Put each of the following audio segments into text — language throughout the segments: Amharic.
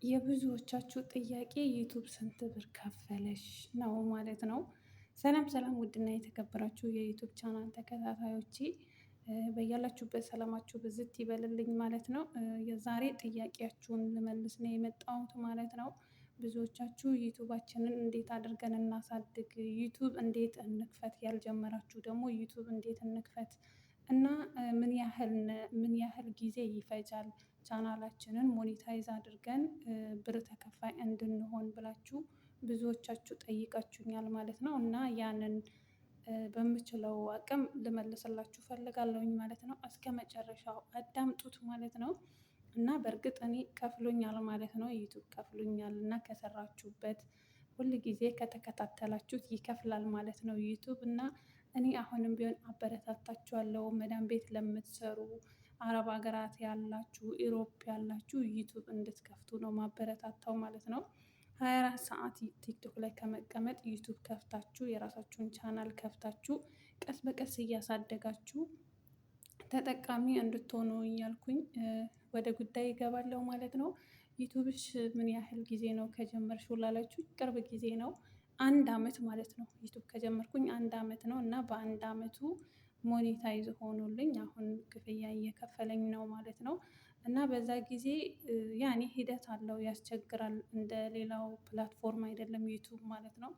የብዙዎቻችሁ ጥያቄ ዩቱብ ስንት ብር ከፈለሽ ነው ማለት ነው። ሰላም ሰላም፣ ውድና የተከበራችሁ የዩቱብ ቻናል ተከታታዮቼ በያላችሁበት ሰላማችሁ ብዝት ይበልልኝ ማለት ነው። የዛሬ ጥያቄያችሁን ልመልስ ነው የመጣሁት ማለት ነው። ብዙዎቻችሁ ዩቱባችንን እንዴት አድርገን እናሳድግ፣ ዩቱብ እንዴት እንክፈት፣ ያልጀመራችሁ ደግሞ ዩቱብ እንዴት እንክፈት እና ምን ያህል ጊዜ ይፈጃል ቻናላችንን ሞኔታይዝ አድርገን ብር ተከፋይ እንድንሆን ብላችሁ ብዙዎቻችሁ ጠይቃችሁኛል ማለት ነው። እና ያንን በምችለው አቅም ልመልስላችሁ እፈልጋለሁኝ ማለት ነው። እስከመጨረሻው አዳምጡት ማለት ነው። እና በእርግጥ እኔ ከፍሎኛል ማለት ነው። ዩቱብ ከፍሎኛል እና ከሰራችሁበት ሁል ጊዜ ከተከታተላችሁት ይከፍላል ማለት ነው ዩቱብ። እና እኔ አሁንም ቢሆን አበረታታችኋለሁ። መዳም ቤት ለምትሰሩ፣ አረብ ሀገራት ያላችሁ፣ ኢሮፕ ያላችሁ ዩቱብ እንድትከፍቱ ነው ማበረታታው ማለት ነው። 24 ሰዓት ቲክቶክ ላይ ከመቀመጥ ዩቱብ ከፍታችሁ የራሳችሁን ቻናል ከፍታችሁ ቀስ በቀስ እያሳደጋችሁ ተጠቃሚ እንድትሆኑ እያልኩኝ ወደ ጉዳይ እገባለሁ ማለት ነው። ዩቱብሽ ምን ያህል ጊዜ ነው ከጀመርሽው ላላችሁ፣ ቅርብ ጊዜ ነው። አንድ አመት ማለት ነው። ዩቱብ ከጀመርኩኝ አንድ አመት ነው እና በአንድ አመቱ ሞኔታይዝ ሆኖልኝ አሁን ክፍያ እየከፈለኝ ነው ማለት ነው። እና በዛ ጊዜ ያኔ ሂደት አለው፣ ያስቸግራል። እንደ ሌላው ፕላትፎርም አይደለም ዩቱብ ማለት ነው።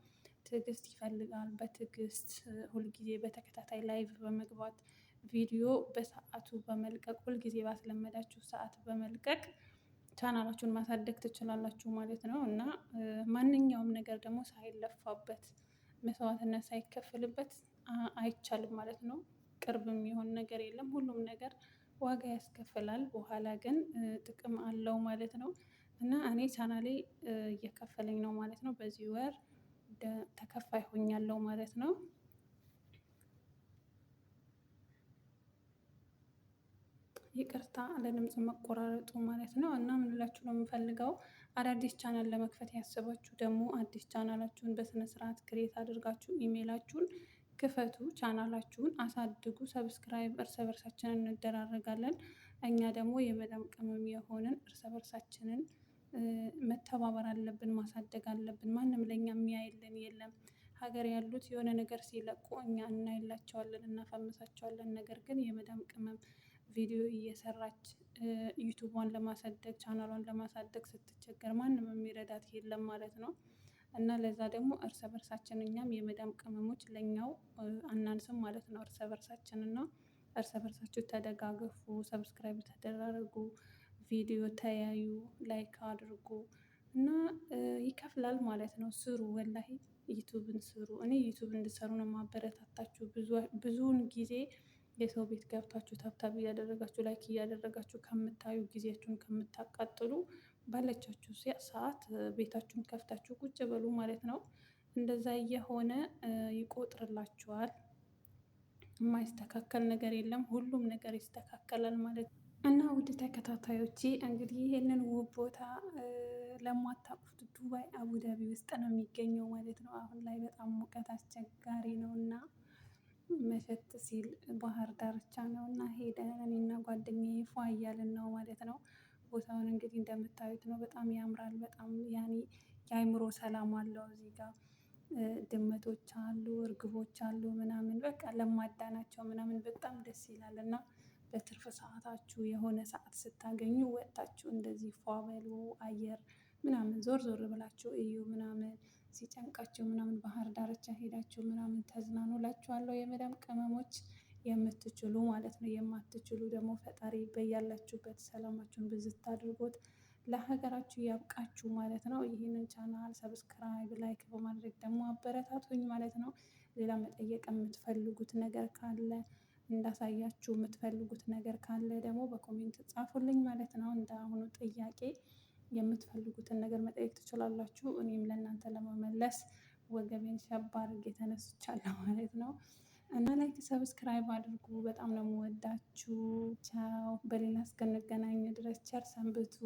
ትዕግስት ይፈልጋል። በትዕግስት ሁልጊዜ በተከታታይ ላይቭ በመግባት ቪዲዮ በሰአቱ በመልቀቅ ሁልጊዜ ባስለመዳችሁ ሰዓት በመልቀቅ ቻናላችሁን ማሳደግ ትችላላችሁ ማለት ነው። እና ማንኛውም ነገር ደግሞ ሳይለፋበት መስዋዕትነት ሳይከፈልበት አይቻልም ማለት ነው። ቅርብ የሚሆን ነገር የለም። ሁሉም ነገር ዋጋ ያስከፍላል። በኋላ ግን ጥቅም አለው ማለት ነው። እና እኔ ቻናሌ እየከፈለኝ ነው ማለት ነው። በዚህ ወር ተከፋይ ሆኛለሁ ማለት ነው። ይቅርታ ለድምጽ መቆራረጡ ማለት ነው። እና ምን ልላችሁ ነው የምፈልገው፣ አዳዲስ ቻናል ለመክፈት ያሰባችሁ ደግሞ አዲስ ቻናላችሁን በስነ ስርዓት ክሬት አድርጋችሁ ኢሜላችሁን ክፈቱ፣ ቻናላችሁን አሳድጉ፣ ሰብስክራይብ እርስ በርሳችንን እንደራረጋለን። እኛ ደግሞ የመዳም ቅመም የሆንን እርስ በርሳችንን መተባበር አለብን፣ ማሳደግ አለብን። ማንም ለኛ የሚያይልን የለም። ሀገር ያሉት የሆነ ነገር ሲለቁ እኛ እናይላቸዋለን፣ እናፈምሳቸዋለን። ነገር ግን የመዳም ቅመም ቪዲዮ እየሰራች ዩቱቧን ለማሳደግ ቻናሏን ለማሳደግ ስትቸገር ማንም የሚረዳት የለም ማለት ነው። እና ለዛ ደግሞ እርስ በርሳችን እኛም የመዳም ቅመሞች ለኛው አናንስም ማለት ነው። እርስ በርሳችን እና እርስ በርሳችሁ ተደጋገፉ፣ ሰብስክራይብ ተደራረጉ፣ ቪዲዮ ተያዩ፣ ላይክ አድርጉ እና ይከፍላል ማለት ነው። ስሩ፣ ወላሂ ዩቱብን ስሩ። እኔ ዩቱብ እንድትሰሩ ነው የማበረታታችሁ። ብዙውን ጊዜ የሰው ቤት ገብታችሁ ታብታብ እያደረጋችሁ ላይክ እያደረጋችሁ ከምታዩ ጊዜያችሁን ከምታቃጥሉ ባለቻችሁ ሰዓት ቤታችሁን ከፍታችሁ ቁጭ በሉ ማለት ነው። እንደዛ እየሆነ ይቆጥርላችኋል። የማይስተካከል ነገር የለም። ሁሉም ነገር ይስተካከላል ማለት ነው። እና ውድ ተከታታዮቼ እንግዲህ ይሄንን ውብ ቦታ ለማታውቁት ዱባይ አቡዳቢ ውስጥ ነው የሚገኘው ማለት ነው። አሁን ላይ በጣም ሙቀት አስቸጋሪ ነው እና መሸት ሲል ባህር ዳርቻ ነው እና ሄደን እኔና ጓደኛዬ ፏ እያልን ነው ማለት ነው። ቦታውን እንግዲህ እንደምታዩት ነው። በጣም ያምራል። በጣም ያኔ የአእምሮ ሰላም አለው። እዚህ ጋር ድመቶች አሉ፣ እርግቦች አሉ ምናምን በቃ ለማዳ ናቸው ምናምን በጣም ደስ ይላል። እና በትርፍ ሰዓታችሁ የሆነ ሰዓት ስታገኙ ወጥታችሁ እንደዚህ ፏ በሉ፣ አየር ምናምን ዞር ዞር ብላችሁ እዩ ምናምን ሲጨንቃችሁ ምናምን ባህር ዳርቻ ሄዳችሁ ምናምን ተዝናኑ እላችኋለሁ የመዳም ቅመሞች። የምትችሉ ማለት ነው። የማትችሉ ደግሞ ፈጣሪ በያላችሁበት ሰላማችሁን ብዝት አድርጎት ለሀገራችሁ ያብቃችሁ ማለት ነው። ይህንን ቻናል ሰብስክራይብ፣ ላይክ በማድረግ ደግሞ አበረታቱኝ ማለት ነው። ሌላ መጠየቅ የምትፈልጉት ነገር ካለ እንዳሳያችሁ የምትፈልጉት ነገር ካለ ደግሞ በኮሜንት ጻፉልኝ ማለት ነው። እንደ አሁኑ ጥያቄ የምትፈልጉትን ነገር መጠየቅ ትችላላችሁ። እኔም ለእናንተ ለመመለስ ወገቤን ሸብ አድርጌ ተነስቻለሁ ማለት ነው። እና ላይክ ሰብስክራይብ አድርጉ። በጣም ነው የምወዳችሁ። ቻው። በሌላ እስክንገናኝ ድረስ ቸር ሰንብቱ።